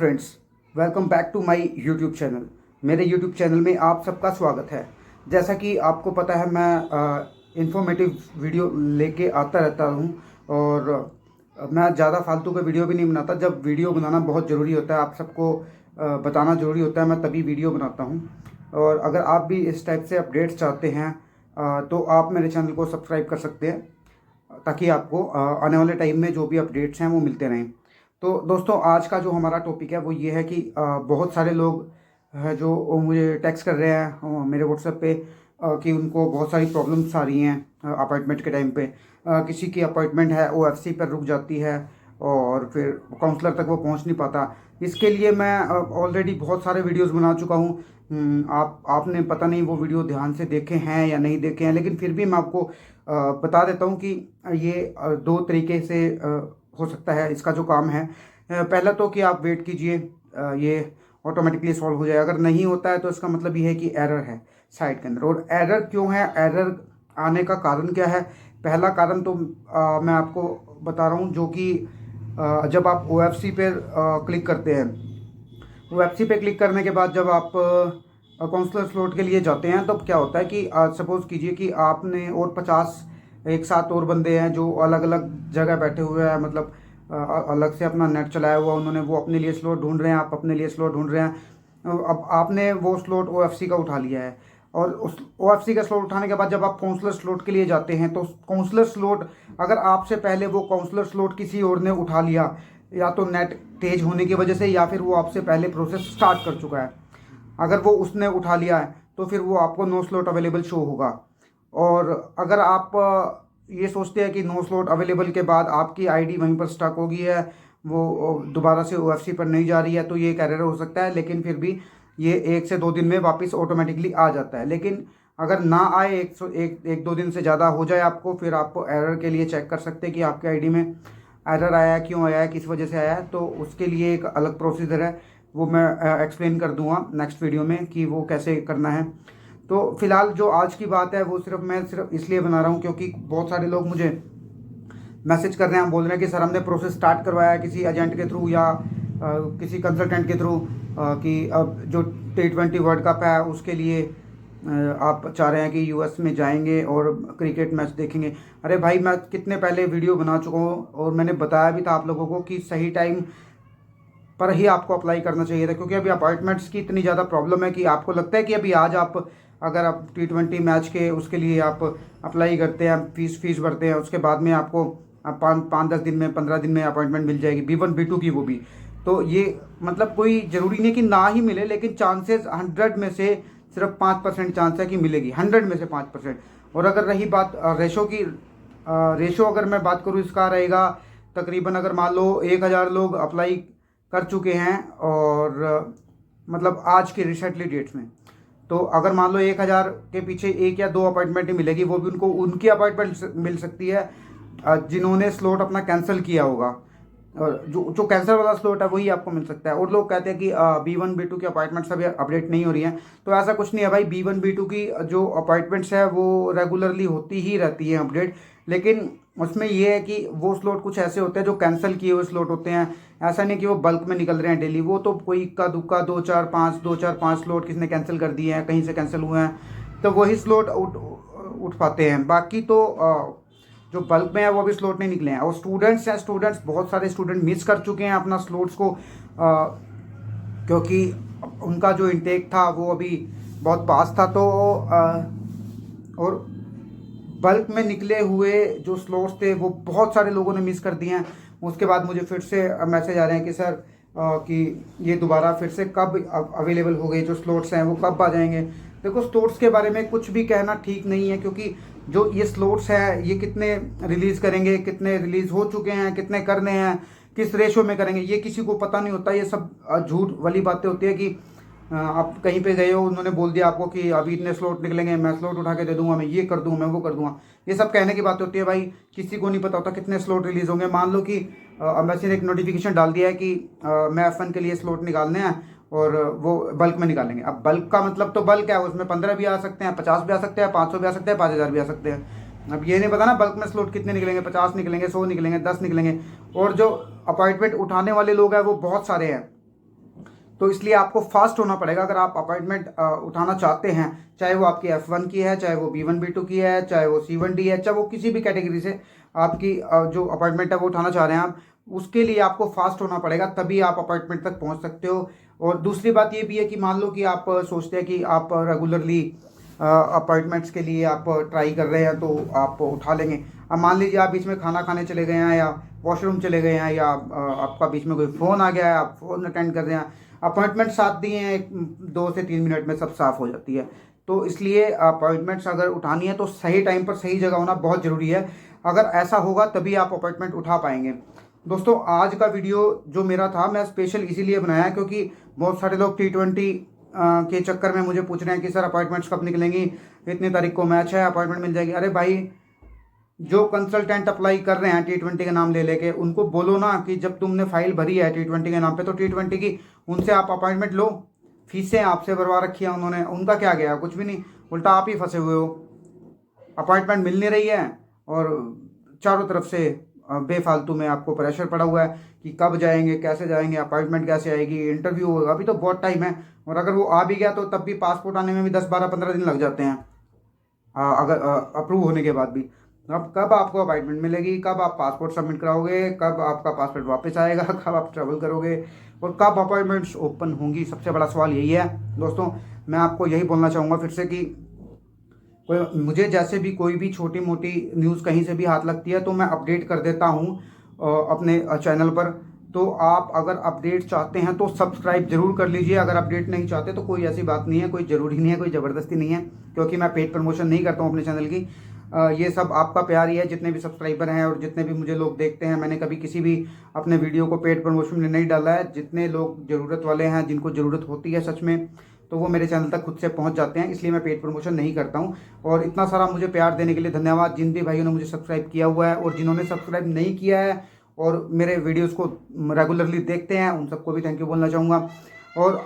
Friends, welcome back to my YouTube channel. मेरे YouTube channel में आप सबका स्वागत है। जैसा कि आपको पता है, मैं इंफॉर्मेटिव वीडियो लेके आता रहता हूं और मैं ज़्यादा फालतू का वीडियो भी नहीं बनाता। जब वीडियो बनाना बहुत ज़रूरी होता है, आप सबको बताना ज़रूरी होता है, मैं तभी वीडियो बनाता हूं। और अगर आप भी इस टाइप से अपडेट्स चाहते हैं तो आप मेरे चैनल को सब्सक्राइब कर सकते हैं, ताकि आपको आने वाले टाइम में जो भी अपडेट्स हैं वो मिलते रहें। तो दोस्तों, आज का जो हमारा टॉपिक है वो ये है कि बहुत सारे लोग हैं जो मुझे टेक्स्ट कर रहे हैं मेरे व्हाट्सएप पे कि उनको बहुत सारी प्रॉब्लम्स आ रही हैं अपॉइंटमेंट के टाइम पे। किसी की अपॉइंटमेंट है ओएफसी पर रुक जाती है और फिर काउंसलर तक वो पहुंच नहीं पाता। इसके लिए मैं ऑलरेडी बहुत सारे वीडियोस बना चुका हूं। आपने पता नहीं वो वीडियो ध्यान से देखे हैं या नहीं देखे हैं, लेकिन फिर भी मैं आपको बता देता हूं कि ये दो तरीके से हो सकता है इसका जो काम है। पहला तो कि आप वेट कीजिए, ये ऑटोमेटिकली सॉल्व हो जाए। अगर नहीं होता है तो इसका मतलब ये है कि एरर है साइट के अंदर। और एरर क्यों है, एरर आने का कारण क्या है? पहला कारण तो मैं आपको बता रहा हूँ, जो कि जब आप ओएफसी पे क्लिक करते हैं, ओएफसी पे क्लिक करने के बाद जब आप काउंसलर स्लॉट के लिए जाते हैं, तब क्या होता है कि सपोज़ कीजिए कि आपने और 50 एक साथ और बंदे हैं जो अलग अलग जगह बैठे हुए हैं, मतलब अलग से अपना नेट चलाया हुआ उन्होंने, वो अपने लिए स्लॉट ढूंढ रहे हैं, आप अपने लिए स्लॉट ढूंढ रहे हैं। अब आपने वो स्लॉट ओएफसी का उठा लिया है, और उस ओएफसी का स्लॉट उठाने के बाद जब आप काउंसलर स्लॉट के लिए जाते हैं, तो काउंसलर स्लॉट अगर आपसे पहले वो काउंसलर स्लॉट किसी और ने उठा लिया, या तो नेट तेज होने की वजह से, या फिर वो आपसे पहले प्रोसेस स्टार्ट कर चुका है, अगर वो उसने उठा लिया है तो फिर वो आपको नो स्लॉट अवेलेबल शो होगा। और अगर आप ये सोचते हैं कि नो स्लॉट अवेलेबल के बाद आपकी आईडी वहीं पर स्टक हो गई है, वो दोबारा से ओएफसी पर नहीं जा रही है, तो ये एक एरर हो सकता है। लेकिन फिर भी ये 1 से 2 दिन में वापस ऑटोमेटिकली आ जाता है। लेकिन अगर ना आए, एक दो दिन से ज़्यादा हो जाए आपको, फिर आप एरर के लिए चेक कर सकते हैं कि आपके आईडी में एरर आया है, क्यों आया है, किस वजह से आया है। तो उसके लिए एक अलग प्रोसीजर है, वो मैं एक्सप्लेन कर दूंगा नेक्स्ट वीडियो में कि वो कैसे करना है। तो फिलहाल जो आज की बात है वो मैं सिर्फ इसलिए बना रहा हूँ क्योंकि बहुत सारे लोग मुझे मैसेज कर रहे हैं, बोल रहे हैं कि सर हमने प्रोसेस स्टार्ट करवाया है किसी एजेंट के थ्रू या किसी कंसल्टेंट के थ्रू, कि अब जो T20 वर्ल्ड कप है उसके लिए आप चाह रहे हैं कि यूएस में जाएंगे और क्रिकेट मैच देखेंगे। अरे भाई, मैं कितने पहले वीडियो बना चुका हूँ और मैंने बताया भी था आप लोगों को कि सही टाइम पर ही आपको अप्लाई करना चाहिए था, क्योंकि अभी अपॉइंटमेंट्स की इतनी ज़्यादा प्रॉब्लम है कि आपको लगता है कि अभी आज आप अगर आप T20 मैच के उसके लिए आप अप्लाई करते हैं, फीस भरते हैं, उसके बाद में आपको 5-10 दिन में, 15 दिन में अपॉइंटमेंट मिल जाएगी, B1 B2 की, वो भी। तो ये मतलब कोई ज़रूरी नहीं कि ना ही मिले, लेकिन चांसेस 100 में से सिर्फ 5% चांस है कि मिलेगी, 100 में से 5%। और अगर रही बात रेशो की, रेशो अगर मैं बात करूँ इसका रहेगा तकरीबन, अगर मान लो 1000 लोग अप्लाई कर चुके हैं, और मतलब आज के रिसेंटली डेट्स में, तो अगर मान लो 1000 के पीछे 1 या 2 अपॉइंटमेंट ही मिलेगी, वो भी उनको उनकी अपॉइंटमेंट मिल सकती है जिन्होंने स्लॉट अपना कैंसिल किया होगा। और जो कैंसर वाला स्लॉट है वही आपको मिल सकता है। और लोग कहते हैं कि B1 B2 की अपॉइंटमेंट्स अभी अपडेट नहीं हो रही हैं, तो ऐसा कुछ नहीं है भाई। B1 B2 की जो अपॉइंटमेंट्स है वो रेगुलरली होती ही रहती है अपडेट, लेकिन उसमें ये है कि वो स्लॉट कुछ ऐसे होते हैं जो कैंसिल किए हुए स्लॉट होते हैं। ऐसा नहीं कि वो बल्क में निकल रहे हैं डेली, वो तो कोई इक्का दुक्का 2-4-5 स्लॉट किसने कैंसिल कर दिए हैं, कहीं से कैंसिल हुए हैं, तो वही स्लॉट उठ पाते हैं। बाकी तो जो बल्क में है वो अभी स्लॉट नहीं निकले हैं। और स्टूडेंट्स हैं, स्टूडेंट्स बहुत सारे स्टूडेंट मिस कर चुके हैं अपना स्लॉट्स को, क्योंकि उनका जो इंटेक था वो अभी बहुत पास था। तो और बल्क में निकले हुए जो स्लॉट्स थे वो बहुत सारे लोगों ने मिस कर दिए हैं। उसके बाद मुझे फिर से मैसेज आ रहे हैं कि सर कि ये दोबारा फिर से कब अवेलेबल हो गए, जो स्लॉट्स हैं वो कब आ जाएंगे। देखो, स्लॉट्स के बारे में कुछ भी कहना ठीक नहीं है, क्योंकि जो ये स्लॉट्स हैं ये कितने रिलीज़ करेंगे, कितने रिलीज़ हो चुके हैं, कितने करने हैं, किस रेशो में करेंगे, ये किसी को पता नहीं होता। ये सब झूठ वाली बातें होती है कि आप कहीं पे गए हो, उन्होंने बोल दिया आपको कि अभी इतने स्लॉट निकलेंगे, मैं स्लॉट उठा के दे दूंगा, मैं ये कर दूंगा, मैं वो कर दूंगा। ये सब कहने की बात होती है भाई, किसी को नहीं पता होता कितने स्लॉट रिलीज होंगे। मान लो कि एम्बेसी ने एक नोटिफिकेशन डाल दिया है कि मैं F1 के लिए स्लॉट निकालने हैं और वो बल्क में निकालेंगे। अब बल्क का मतलब तो बल्क है, उसमें 15 भी आ सकते हैं, 50 भी आ सकते हैं, 500 भी आ सकते हैं, 5000 भी आ सकते हैं। अब ये नहीं पता ना बल्क में स्लॉट कितने निकलेंगे, 50 निकलेंगे, 100 निकलेंगे, 10 निकलेंगे। और जो अपॉइंटमेंट उठाने वाले लोग हैं वो बहुत सारे हैं, तो इसलिए आपको फास्ट होना पड़ेगा अगर आप अपॉइंटमेंट उठाना चाहते हैं, चाहे वो आपकी F1 की है, चाहे वो B1 B2 की है, चाहे वो C1D है, चाहे वो किसी भी कैटेगरी से आपकी जो अपॉइंटमेंट है वो उठाना चाह रहे हैं आप, उसके लिए आपको फास्ट होना पड़ेगा, तभी आप अपॉइंटमेंट तक पहुंच सकते हो। और दूसरी बात ये भी है कि मान लो कि आप सोचते हैं कि आप रेगुलरली अपॉइंटमेंट्स के लिए आप ट्राई कर रहे हैं तो आप उठा लेंगे। अब मान लीजिए आप बीच में खाना खाने चले गए हैं या वॉशरूम चले गए हैं या आपका बीच में कोई फ़ोन आ गया है, आप फ़ोन अटेंड कर रहे हैं, अपॉइंटमेंट साथ दिए हैं, 2 से 3 मिनट में सब साफ़ हो जाती है। तो इसलिए अपॉइंटमेंट्स अगर उठानी है तो सही टाइम पर सही जगह होना बहुत ज़रूरी है। अगर ऐसा होगा तभी आप अपॉइंटमेंट उठा पाएंगे। दोस्तों आज का वीडियो जो मेरा था मैं स्पेशल इसीलिए बनाया क्योंकि बहुत सारे लोग T20 के चक्कर में मुझे पूछ रहे हैं कि सर अपॉइंटमेंट्स कब निकलेंगी, इतनी तारीख को मैच है, अपॉइंटमेंट मिल जाएगी। अरे भाई, जो कंसल्टेंट अप्लाई कर रहे हैं T20 के नाम ले लेके, उनको बोलो ना कि जब तुमने फाइल भरी है T20 के नाम पे तो T20 की उनसे आप अपॉइंटमेंट लो। फीसें आपसे भरवा रखी है उन्होंने, उनका क्या गया, कुछ भी नहीं, उल्टा आप ही फंसे हुए हो। अपॉइंटमेंट मिल नहीं रही है और चारों तरफ से बेफालतू में आपको प्रेशर पड़ा हुआ है कि कब जाएंगे, कैसे जाएंगे, अपॉइंटमेंट कैसे आएगी, इंटरव्यू होगा, अभी तो बहुत टाइम है। और अगर वो आ भी गया तो तब भी पासपोर्ट आने में भी 10-12-15 दिन लग जाते हैं, अगर अप्रूव होने के बाद भी। अब कब आपको अपॉइंटमेंट मिलेगी, कब आप पासपोर्ट सबमिट कराओगे, कब आपका पासपोर्ट वापस आएगा, कब आप ट्रैवल करोगे और कब अपॉइंटमेंट्स ओपन होंगी, सबसे बड़ा सवाल यही है। दोस्तों मैं आपको यही बोलना चाहूँगा फिर से कि कोई मुझे जैसे भी कोई भी छोटी मोटी न्यूज़ कहीं से भी हाथ लगती है तो मैं अपडेट कर देता हूँ अपने चैनल पर। तो आप अगर अपडेट चाहते हैं तो सब्सक्राइब जरूर कर लीजिए, अगर अपडेट नहीं चाहते तो कोई ऐसी बात नहीं है, कोई ज़रूरी नहीं है, कोई ज़बरदस्ती नहीं है, क्योंकि मैं पेड प्रमोशन नहीं करता हूँ अपने चैनल की। ये सब आपका प्यार ही है, जितने भी सब्सक्राइबर हैं और जितने भी मुझे लोग देखते हैं। मैंने कभी किसी भी अपने वीडियो को पेड प्रमोशन में नहीं डाला है। जितने लोग ज़रूरत वाले हैं, जिनको ज़रूरत होती है सच में, तो वो मेरे चैनल तक खुद से पहुंच जाते हैं, इसलिए मैं पेड प्रमोशन नहीं करता हूं। और इतना सारा मुझे प्यार देने के लिए धन्यवाद। जिन भी भाइयों ने मुझे सब्सक्राइब किया हुआ है और जिन्होंने सब्सक्राइब नहीं किया है और मेरे वीडियोस को रेगुलरली देखते हैं, उन सबको भी थैंक यू बोलना चाहूँगा। और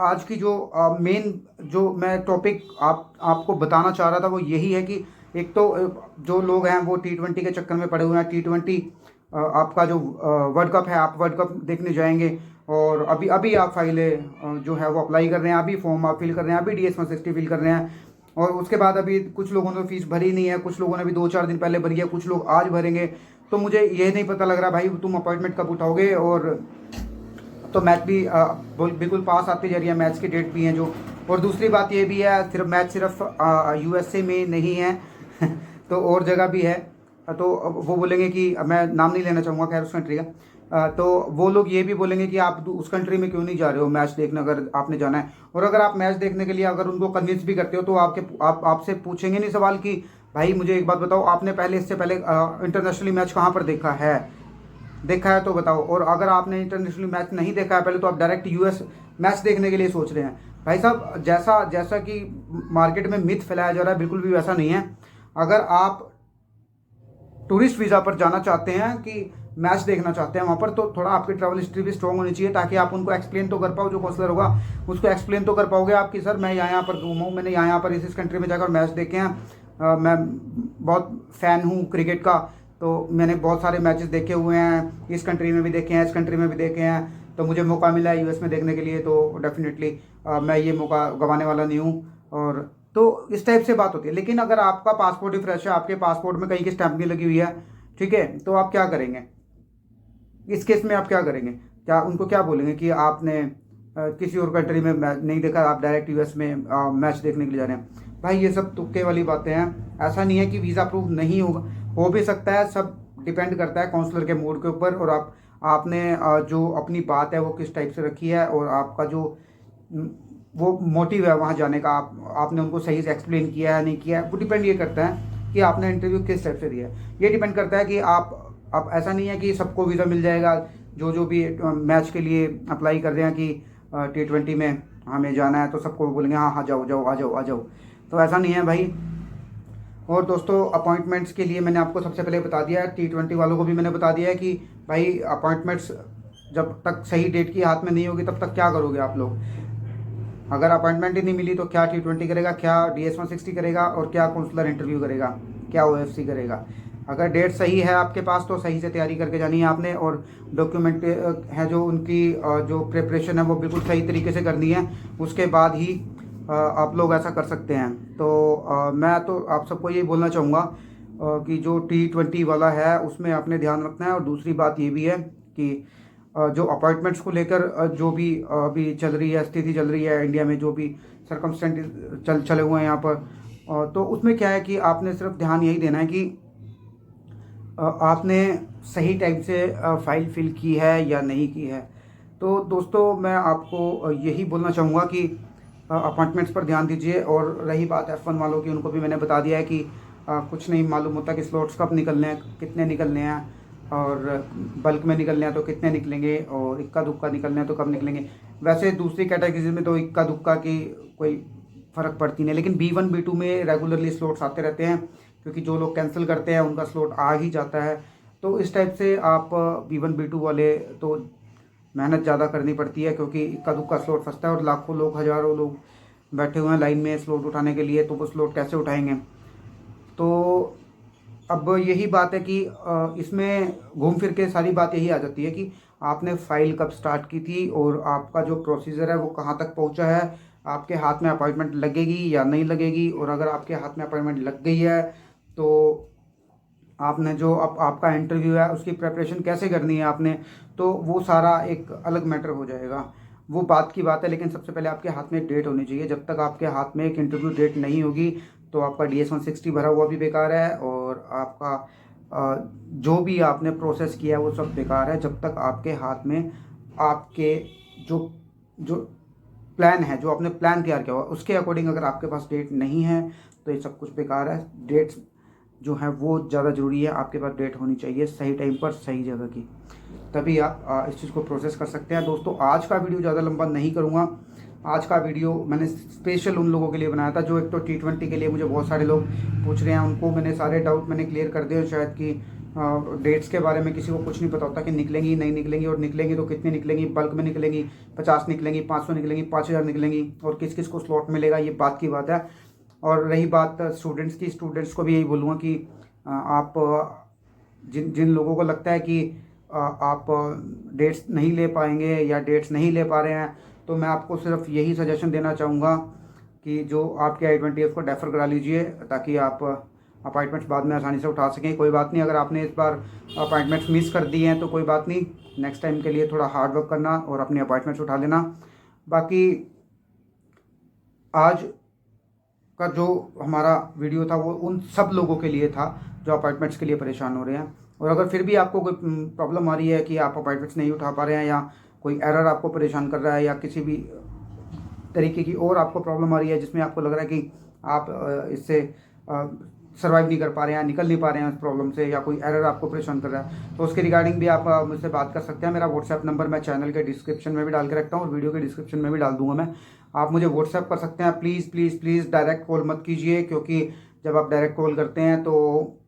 आज की जो मेन जो मैं टॉपिक आपको बताना चाह रहा था वो यही है कि एक तो जो लोग हैं वो T20 के चक्कर में पड़े हुए हैं। T20 आपका जो वर्ल्ड कप है, आप वर्ल्ड कप देखने जाएंगे और अभी अभी आप फाइलें जो है वो अप्लाई कर रहे हैं, अभी फॉर्म आप फिल कर रहे हैं, अभी DS-160 फिल कर रहे हैं और उसके बाद अभी कुछ लोगों ने फीस भरी नहीं है, कुछ लोगों ने अभी 2-4 दिन पहले भरी है, कुछ लोग आज भरेंगे। तो मुझे ये नहीं पता लग रहा भाई तुम अपॉइंटमेंट कब उठाओगे। और तो मैच भी बिल्कुल पास आती जा रही है, मैच की डेट भी हैं जो। और दूसरी बात ये भी है, सिर्फ मैच सिर्फ USA में नहीं है तो और जगह भी है। तो वो बोलेंगे कि मैं नाम नहीं लेना चाहूँगा खैर उस कंट्री का, तो वो लोग ये भी बोलेंगे कि आप उस कंट्री में क्यों नहीं जा रहे हो मैच देखने, अगर आपने जाना है। और अगर आप मैच देखने के लिए अगर उनको कन्विंस भी करते हो तो आपसे पूछेंगे नहीं सवाल कि भाई मुझे एक बात बताओ, आपने इससे पहले इंटरनेशनली मैच कहाँ पर देखा है तो बताओ। और अगर आपने इंटरनेशनल मैच नहीं देखा है पहले तो आप डायरेक्ट US मैच देखने के लिए सोच रहे हैं। भाई साहब, जैसा कि मार्केट में मिथ फैलाया जा रहा है बिल्कुल भी वैसा नहीं है। अगर आप टूरिस्ट वीज़ा पर जाना चाहते हैं कि मैच देखना चाहते हैं वहाँ पर, तो थोड़ा आपकी ट्रैवल हिस्ट्री भी स्ट्रॉन्ग होनी चाहिए, ताकि आप उनको एक्सप्लेन तो कर पाओ, जो काउंसलर होगा उसको एक्सप्लेन तो कर पाओगे आप कि सर मैं यहाँ पर घूमा हूँ, मैंने यहाँ पर इस कंट्री में जाकर मैच देखे हैं, मैं बहुत फ़ैन हूँ क्रिकेट का, तो मैंने बहुत सारे मैचेस देखे हुए हैं, इस कंट्री में भी देखे हैं, इस कंट्री में भी देखे हैं, तो मुझे मौका मिला है US में देखने के लिए, तो डेफिनेटली मैं ये मौका गंवाने वाला नहीं हूँ। और तो इस टाइप से बात होती है। लेकिन अगर आपका पासपोर्ट ही फ्रेश है, आपके पासपोर्ट में कहीं की स्टैंप नहीं लगी हुई है, ठीक है, तो आप क्या करेंगे इस केस में? आप क्या करेंगे? क्या उनको क्या बोलेंगे कि आपने किसी और कंट्री में मैच नहीं देखा, आप डायरेक्ट US में मैच देखने के लिए जा रहे हैं? भाई ये सब तुक्के वाली बातें हैं। ऐसा नहीं है कि वीज़ा अप्रूव नहीं होगा, हो भी सकता है, सब डिपेंड करता है काउंसलर के मूड के ऊपर और आपने जो अपनी बात है वो किस टाइप से रखी है और आपका जो वो मोटिव है वहाँ जाने का, आपने उनको सही से एक्सप्लेन किया है नहीं किया है, वो डिपेंड ये करता है कि आपने इंटरव्यू किस टाइप से दिया है। ये डिपेंड करता है कि आप ऐसा नहीं है कि सबको वीज़ा मिल जाएगा जो भी मैच के लिए अप्लाई कर रहे हैं कि T20 में हमें जाना है तो सबको बोलेंगे हाँ हाँ जाओ जाओ आ जाओ। तो ऐसा नहीं है भाई। और दोस्तों अपॉइंटमेंट्स के लिए मैंने आपको सबसे पहले बता दिया है, T20 वालों को भी मैंने बता दिया है कि भाई अपॉइंटमेंट्स जब तक सही डेट की हाथ में नहीं होगी तब तक क्या करोगे आप लोग। अगर अपॉइंटमेंट ही नहीं मिली तो क्या T20 करेगा, क्या DS-160 करेगा और क्या काउंसलर इंटरव्यू करेगा, क्या OFC करेगा। अगर डेट सही है आपके पास तो सही से तैयारी करके जानी है आपने, और डॉक्यूमेंट है जो उनकी जो प्रिपरेशन है वो बिल्कुल सही तरीके से करनी है, उसके बाद ही आप लोग ऐसा कर सकते हैं। तो मैं तो आप सबको यही बोलना चाहूँगा कि जो T20 वाला है उसमें आपने ध्यान रखना है। और दूसरी बात ये भी है कि जो अपॉइंटमेंट्स को लेकर जो भी अभी चल रही है, स्थिति चल रही है इंडिया में, जो भी सरकमस्टेंसेस चले हुए हैं यहाँ पर, तो उसमें क्या है कि आपने सिर्फ ध्यान यही देना है कि आपने सही टाइम से फाइल फिल की है या नहीं की है। तो दोस्तों मैं आपको यही बोलना चाहूँगा कि अपॉइंटमेंट्स पर ध्यान दीजिए। और रही बात F1 वालों की, उनको भी मैंने बता दिया है कि कुछ नहीं मालूम होता कि स्लॉट्स कब निकलने हैं, कितने निकलने हैं, और बल्क में निकलने हैं तो कितने निकलेंगे, और इक्का दुक्का निकलने हैं तो कब निकलेंगे। वैसे दूसरी कैटेगरी में तो इक्का दुक्का की कोई फ़र्क पड़ती नहीं, लेकिन B1 B2 में रेगुलरली स्लॉट्स आते रहते हैं, क्योंकि जो लोग कैंसिल करते हैं उनका स्लॉट आ ही जाता है। तो इस टाइप से आप B1 B2 वाले तो मेहनत ज़्यादा करनी पड़ती है, क्योंकि इक्का दुक्का स्लॉट फंसता है और लाखों लोग, हज़ारों लोग बैठे हुए हैं लाइन में स्लॉट उठाने के लिए, तो वो स्लॉट कैसे उठाएंगे। तो अब यही बात है कि इसमें घूम फिर के सारी बात यही आ जाती है कि आपने फ़ाइल कब स्टार्ट की थी, और आपका जो प्रोसीजर है वो कहाँ तक पहुँचा है, आपके हाथ में अपॉइंटमेंट लगेगी या नहीं लगेगी। और अगर आपके हाथ में अपॉइंटमेंट लग गई है तो आपने जो आपका इंटरव्यू है उसकी प्रिपरेशन कैसे करनी है आपने, तो वो सारा एक अलग मैटर हो जाएगा, वो बात की बात है। लेकिन सबसे पहले आपके हाथ में डेट होनी चाहिए। जब तक आपके हाथ में एक इंटरव्यू डेट नहीं होगी तो आपका DS 160 भरा हुआ भी बेकार है, और आपका जो भी आपने प्रोसेस किया है वो सब बेकार है। जब तक आपके हाथ में आपके जो जो प्लान है, जो आपने प्लान तैयार किया हुआ उसके अकॉर्डिंग अगर आपके पास डेट नहीं है तो ये सब कुछ बेकार है। डेट्स जो है वो ज़्यादा ज़रूरी है, आपके पास डेट होनी चाहिए सही टाइम पर सही जगह की, तभी आप इस चीज़ को प्रोसेस कर सकते हैं। दोस्तों आज का वीडियो ज़्यादा लंबा नहीं करूँगा। आज का वीडियो मैंने स्पेशल उन लोगों के लिए बनाया था जो एक तो T20 के लिए मुझे बहुत सारे लोग पूछ रहे हैं, उनको मैंने सारे डाउट मैंने क्लियर कर दिए। शायद कि डेट्स के बारे में किसी को कुछ नहीं पता होता कि निकलेंगी नहीं निकलेंगी, और निकलेंगी तो कितनी निकलेंगी, बल्क में निकलेंगी 50 निकलेंगी, 500 निकलेंगी, 5000 निकलेंगी, और किस किस को स्लॉट मिलेगा, ये बात की बात है। और रही बात स्टूडेंट्स की, स्टूडेंट्स को भी यही बोलूँगा कि आप जिन जिन लोगों को लगता है कि आप डेट्स नहीं ले पाएंगे या डेट्स नहीं ले पा रहे हैं, तो मैं आपको सिर्फ यही सजेशन देना चाहूँगा कि जो आपके I-20F को डेफर करा लीजिए, ताकि आप अपॉइंटमेंट्स बाद में आसानी से उठा सकें। कोई बात नहीं, अगर आपने इस बार अपॉइंटमेंट्स मिस कर दिए हैं तो कोई बात नहीं, नेक्स्ट टाइम के लिए थोड़ा हार्ड वर्क करना और अपने अपॉइंटमेंट्स उठा लेना। बाकी आज का जो हमारा वीडियो था वो उन सब लोगों के लिए था जो अपॉइंटमेंट्स के लिए परेशान हो रहे हैं। और अगर फिर भी आपको कोई प्रॉब्लम आ रही है कि आप अपॉइंटमेंट्स नहीं उठा पा रहे हैं, या कोई एरर आपको परेशान कर रहा है, या किसी भी तरीके की और आपको प्रॉब्लम आ रही है जिसमें आपको लग रहा है कि आप इससे सर्वाइव नहीं कर पा रहे हैं, निकल नहीं पा रहे हैं उस प्रॉब्लम से, या कोई एरर आपको परेशान कर रहा है, तो उसके रिगार्डिंग भी आप मुझसे बात कर सकते हैं। मेरा व्हाट्सएप नंबर मैं चैनल के डिस्क्रिप्शन में भी डाल के रखता हूँ और वीडियो के डिस्क्रिप्शन में भी डाल दूंगा मैं। आप मुझे व्हाट्सएप कर सकते हैं। Please please please direct call मत कीजिए, क्योंकि जब आप डायरेक्ट कॉल करते हैं तो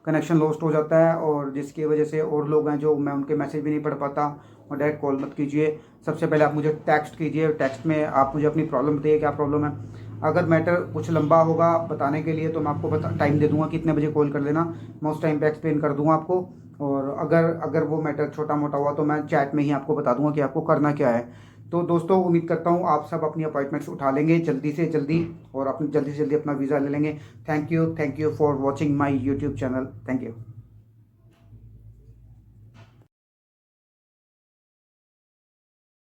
कनेक्शन लॉस्ट हो जाता है, और जिसकी वजह से और लोग हैं जो मैं उनके मैसेज भी नहीं पढ़ पाता। और डायरेक्ट कॉल मत कीजिए, सबसे पहले आप मुझे टेक्स्ट कीजिए। टेक्स्ट में आप मुझे अपनी प्रॉब्लम बताइए, क्या प्रॉब्लम है। अगर मैटर कुछ लंबा होगा बताने के लिए तो मैं आपको टाइम दे दूंगा कि इतने बजे कॉल कर लेना, मैं उस टाइम पे एक्सप्लेन कर दूंगा आपको। और अगर वो मैटर छोटा मोटा हुआ तो मैं चैट में ही आपको बता दूंगा कि आपको करना क्या है। तो दोस्तों उम्मीद करता हूँ आप सब अपनी अपॉइंटमेंट्स उठा लेंगे जल्दी से जल्दी, और अपनी जल्दी से जल्दी अपना वीज़ा ले लेंगे। Thank you for watching my YouTube channel. Thank you.